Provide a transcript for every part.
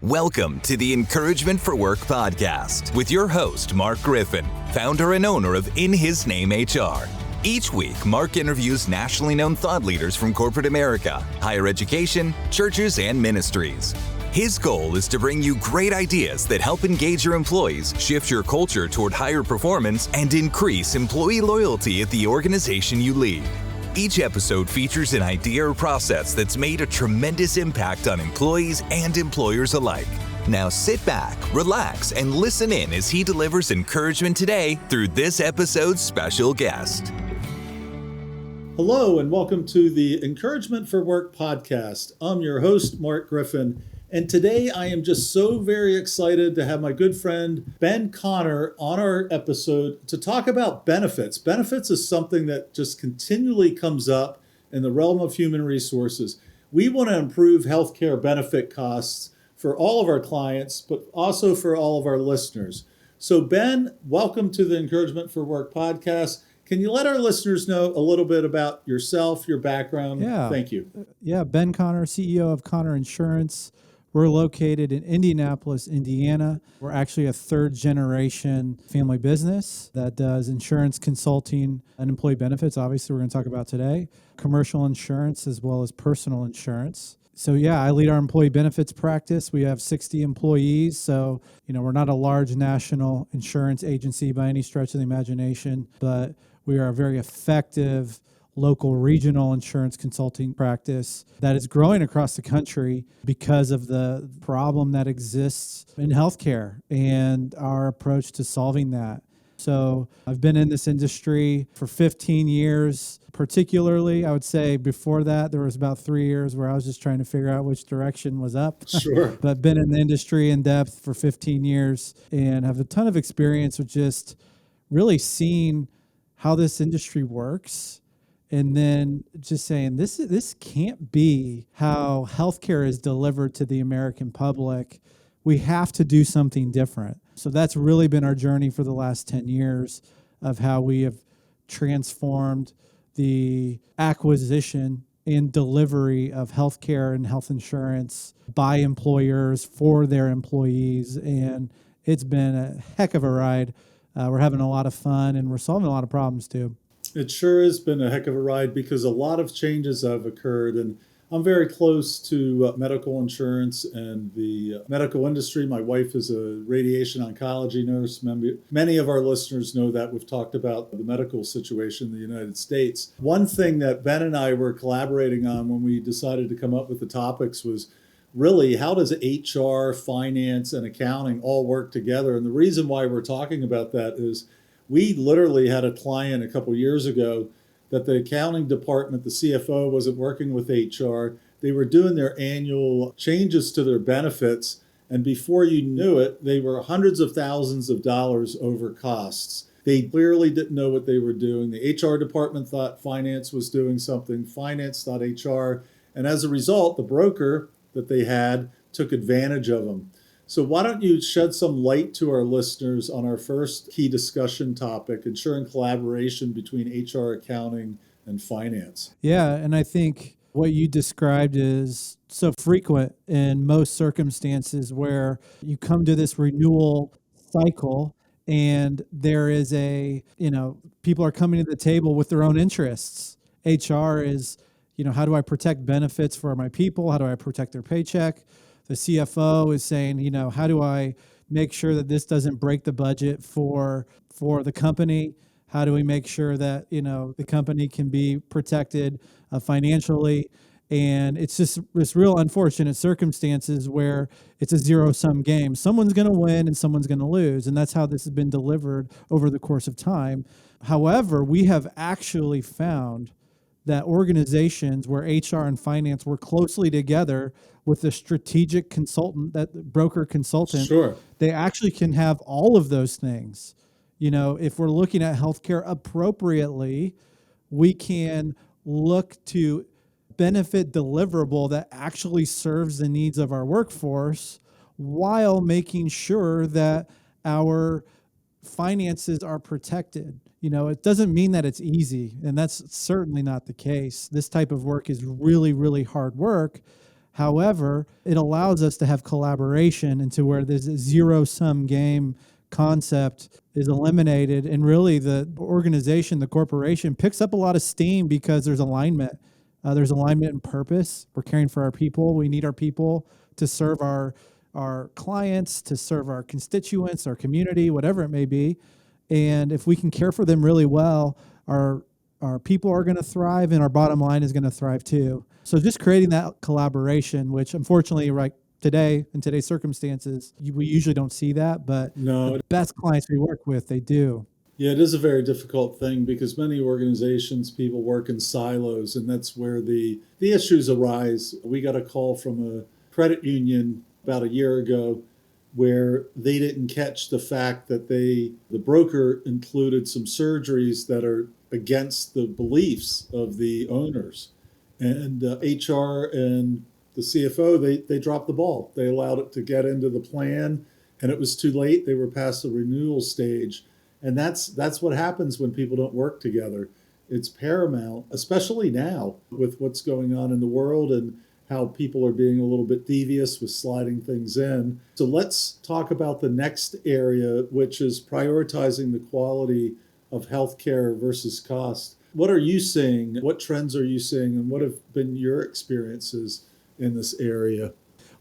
Welcome to the Encouragement for Work podcast with your host, Mark Griffin, founder and owner of In His Name HR. Each week, Mark interviews nationally known thought leaders from corporate America, higher education, churches, and ministries. His goal is to bring you great ideas that help engage your employees, shift your culture toward higher performance, and increase employee loyalty at the organization you lead. Each episode features an idea or process that's made a tremendous impact on employees and employers alike. Now sit back, relax, and listen in as he delivers encouragement today through this episode's special guest. Hello, and welcome to the Encouragement for Work podcast. I'm your host, Mark Griffin, and today I am just so very excited to have my good friend Ben Connor on our episode to talk about benefits. Benefits is something that just continually comes up in the realm of human resources. We want to improve healthcare benefit costs for all of our clients, but also for all of our listeners. So Ben, welcome to the Encouragement for Work podcast. Can you let our listeners know a little bit about yourself, your background? Yeah. Thank you. Ben Connor, CEO of Connor Insurance. We're located in Indianapolis, Indiana. We're actually a third generation family business that does insurance consulting and employee benefits. Obviously, we're going to talk about today, commercial insurance as well as personal insurance. So I lead our employee benefits practice. We have 60 employees. So, we're not a large national insurance agency by any stretch of the imagination, but we are a very effective local regional insurance consulting practice that is growing across the country because of the problem that exists in healthcare and our approach to solving that. So I've been in this industry for 15 years, particularly. I would say before that, there was about 3 years where I was just trying to figure out which direction was up. Sure. But been in the industry in depth for 15 years and have a ton of experience with just really seeing how this industry works. And then just saying, this can't be how healthcare is delivered to the American public. We have to do something different. So that's really been our journey for the last 10 years of how we have transformed the acquisition and delivery of healthcare and health insurance by employers for their employees. And it's been a heck of a ride. We're having a lot of fun and we're solving a lot of problems too. It sure has been a heck of a ride because a lot of changes have occurred, and I'm very close to medical insurance and the medical industry. My wife is a radiation oncology nurse. Many of our listeners know that. We've talked about the medical situation in the United States. One thing that Ben and I were collaborating on when we decided to come up with the topics was really how does HR, finance, and accounting all work together? And the reason why we're talking about that is we literally had a client a couple years ago that the accounting department, the CFO, wasn't working with HR. They were doing their annual changes to their benefits, and before you knew it, they were hundreds of thousands of dollars over costs. They clearly didn't know what they were doing. The HR department thought finance was doing something. Finance thought HR. And as a result, the broker that they had took advantage of them. So why don't you shed some light to our listeners on our first key discussion topic, ensuring collaboration between HR, accounting, and finance? Yeah, and I think what you described is so frequent in most circumstances where you come to this renewal cycle and there is people are coming to the table with their own interests. HR is, how do I protect benefits for my people? How do I protect their paycheck? The CFO is saying, how do I make sure that this doesn't break the budget for the company? How do we make sure that, the company can be protected financially? And it's just this real unfortunate circumstances where it's a zero-sum game. Someone's going to win and someone's going to lose. And that's how this has been delivered over the course of time. However, we have actually found that organizations where HR and finance work closely together with a strategic consultant, that broker consultant, Sure, they actually can have all of those things. If we're looking at healthcare appropriately, we can look to benefit deliverable that actually serves the needs of our workforce while making sure that our finances are protected. It doesn't mean that it's easy, and that's certainly not the case. This type of work is really, really hard work. However, it allows us to have collaboration into where there's a zero-sum game concept is eliminated, and really the organization, the corporation, picks up a lot of steam because there's alignment. There's alignment and purpose. We're caring for our people. We need our people to serve our clients, to serve our constituents, our community, whatever it may be. And if we can care for them really well, our people are going to thrive, and our bottom line is going to thrive too. So just creating that collaboration, which unfortunately right today, in today's circumstances, we usually don't see that, but No. the best clients we work with, they do. Yeah, it is a very difficult thing because many organizations, people work in silos, and that's where the issues arise. We got a call from a credit union about a year ago where they didn't catch the fact that the broker included some surgeries that are against the beliefs of the owners. And HR and the CFO, they dropped the ball. They allowed it to get into the plan, and it was too late. They were past the renewal stage. And that's what happens when people don't work together. It's paramount, especially now with what's going on in the world and how people are being a little bit devious with sliding things in. So let's talk about the next area, which is prioritizing the quality of healthcare versus cost. What are you seeing? What trends are you seeing? And what have been your experiences in this area?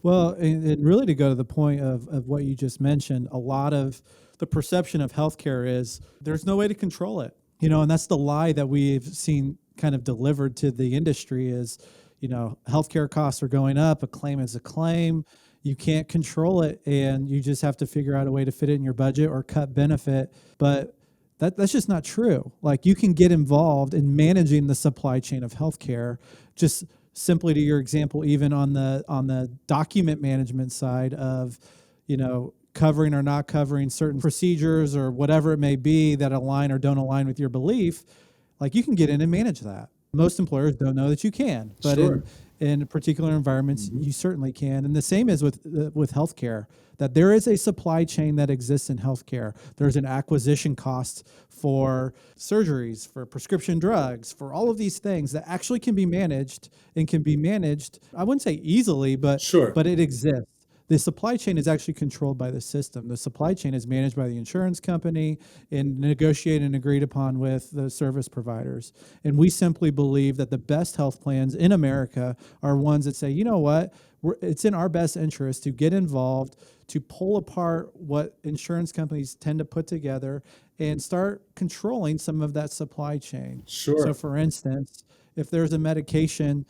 Well, and really to go to the point of what you just mentioned, a lot of the perception of healthcare is there's no way to control it. And that's the lie that we've seen kind of delivered to the industry is, healthcare costs are going up. A claim is a claim. You can't control it, and you just have to figure out a way to fit it in your budget or cut benefit. But that's just not true. Like, you can get involved in managing the supply chain of healthcare. Just simply to your example, even on the document management side of, covering or not covering certain procedures or whatever it may be that align or don't align with your belief, like, you can get in and manage that. Most employers don't know that you can, but Sure. in particular environments, you certainly can. And the same is with healthcare, that there is a supply chain that exists in healthcare. There's an acquisition cost for surgeries, for prescription drugs, for all of these things that actually can be managed and can be managed, I wouldn't say easily, but Sure. but it exists. The supply chain is actually controlled by the system. The supply chain is managed by the insurance company and negotiated and agreed upon with the service providers. And we simply believe that the best health plans in America are ones that say, you know what, it's in our best interest to get involved, to pull apart what insurance companies tend to put together and start controlling some of that supply chain. Sure. So for instance, if there's a medication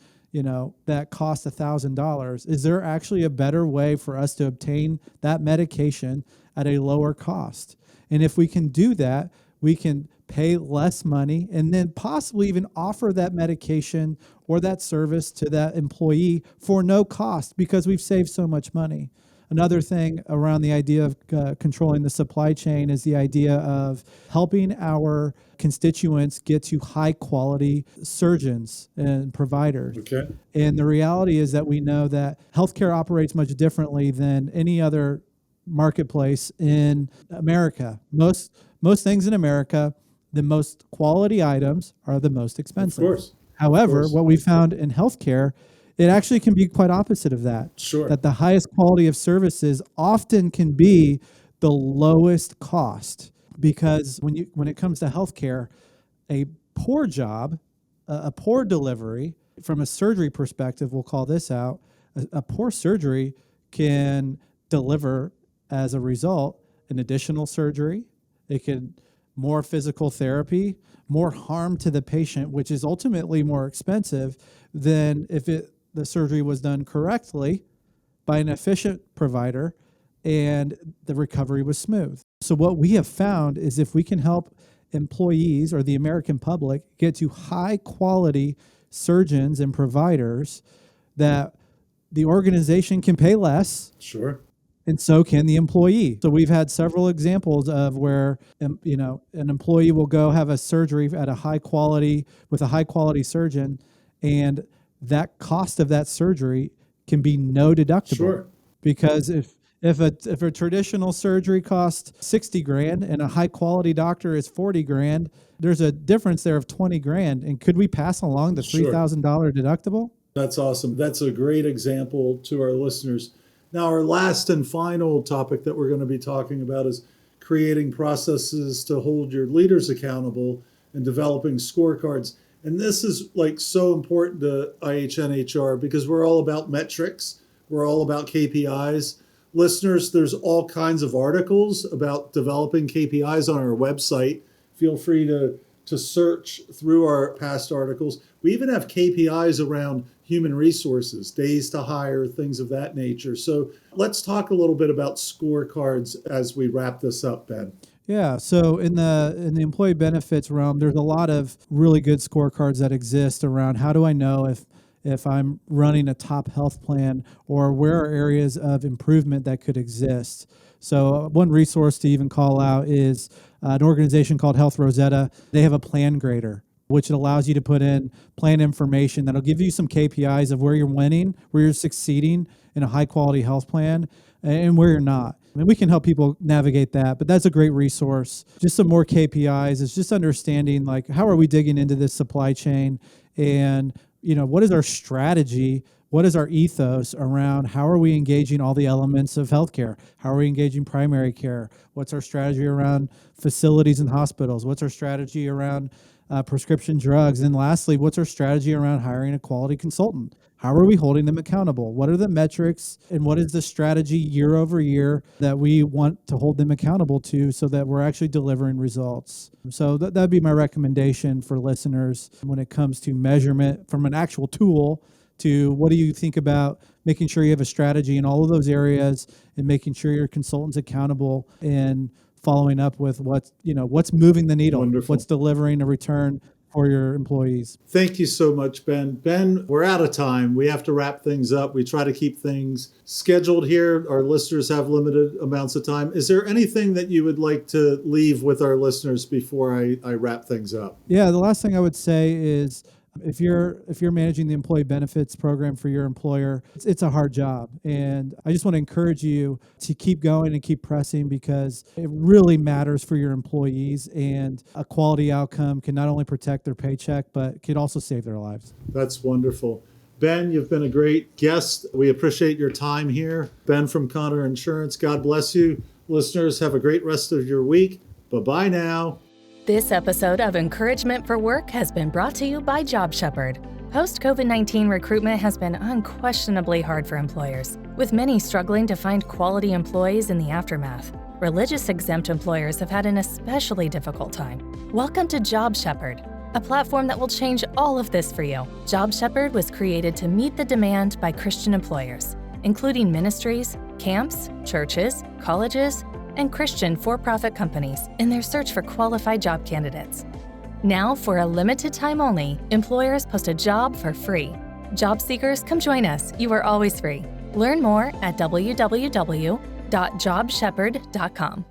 that costs $1,000, is there actually a better way for us to obtain that medication at a lower cost? And if we can do that, we can pay less money and then possibly even offer that medication or that service to that employee for no cost because we've saved so much money. Another thing around the idea of controlling the supply chain is the idea of helping our constituents get to high quality surgeons and providers. Okay. And the reality is that we know that healthcare operates much differently than any other marketplace in America. Most things in America, the most quality items are the most expensive. Of course. However, Of course. what we found in healthcare, it actually can be quite opposite of that. Sure. That the highest quality of services often can be the lowest cost, because when it comes to healthcare, a poor job, a poor delivery from a surgery perspective, we'll call this out, a poor surgery can deliver as a result an additional surgery. It can more physical therapy, more harm to the patient, which is ultimately more expensive than if the surgery was done correctly by an efficient provider and the recovery was smooth. So what we have found is if we can help employees or the American public get to high quality surgeons and providers, that the organization can pay less. Sure. And so can the employee. So we've had several examples of where, an employee will go have a surgery at a high quality with a high quality surgeon, and that cost of that surgery can be no deductible. Sure. Because if a traditional surgery costs $60,000 and a high quality doctor is $40,000, there's a difference there of $20,000. And could we pass along the Sure. $3,000 deductible? That's awesome. That's a great example to our listeners. Now, our last and final topic that we're going to be talking about is creating processes to hold your leaders accountable and developing scorecards. And this is like so important to IHN HR because we're all about metrics. We're all about KPIs. Listeners, there's all kinds of articles about developing KPIs on our website. Feel free to search through our past articles. We even have KPIs around human resources, days to hire, things of that nature. So let's talk a little bit about scorecards as we wrap this up, Ben. Yeah, so in the employee benefits realm, there's a lot of really good scorecards that exist around how do I know if I'm running a top health plan or where are areas of improvement that could exist. So one resource to even call out is an organization called Health Rosetta. They have a plan grader, which allows you to put in plan information that'll give you some KPIs of where you're winning, where you're succeeding in a high quality health plan, and where you're not. I mean, we can help people navigate that, but that's a great resource. Just some more KPIs is just understanding like how are we digging into this supply chain and what is our strategy? What is our ethos around how are we engaging all the elements of healthcare? How are we engaging primary care? What's our strategy around facilities and hospitals? What's our strategy around prescription drugs? And lastly, what's our strategy around hiring a quality consultant? How are we holding them accountable? What are the metrics and what is the strategy year over year that we want to hold them accountable to so that we're actually delivering results? So that'd be my recommendation for listeners when it comes to measurement from an actual tool to what do you think about making sure you have a strategy in all of those areas and making sure your consultant's accountable and following up with what's moving the needle, Wonderful. What's delivering a return for your employees. Thank you so much, Ben. Ben, we're out of time. We have to wrap things up. We try to keep things scheduled here. Our listeners have limited amounts of time. Is there anything that you would like to leave with our listeners before I wrap things up? Yeah, the last thing I would say is if you're managing the employee benefits program for your employer, it's a hard job. And I just want to encourage you to keep going and keep pressing because it really matters for your employees, and a quality outcome can not only protect their paycheck, but can also save their lives. That's wonderful. Ben, you've been a great guest. We appreciate your time here. Ben from Connor Insurance, God bless you. Listeners, have a great rest of your week. Bye-bye now. This episode of Encouragement for Work has been brought to you by Job Shepherd. Post-COVID-19 recruitment has been unquestionably hard for employers, with many struggling to find quality employees in the aftermath. Religious exempt employers have had an especially difficult time. Welcome to Job Shepherd, a platform that will change all of this for you. Job Shepherd was created to meet the demand by Christian employers, including ministries, camps, churches, colleges, and Christian for-profit companies in their search for qualified job candidates. Now, for a limited time only, employers post a job for free. Job seekers, come join us. You are always free. Learn more at www.jobshepherd.com.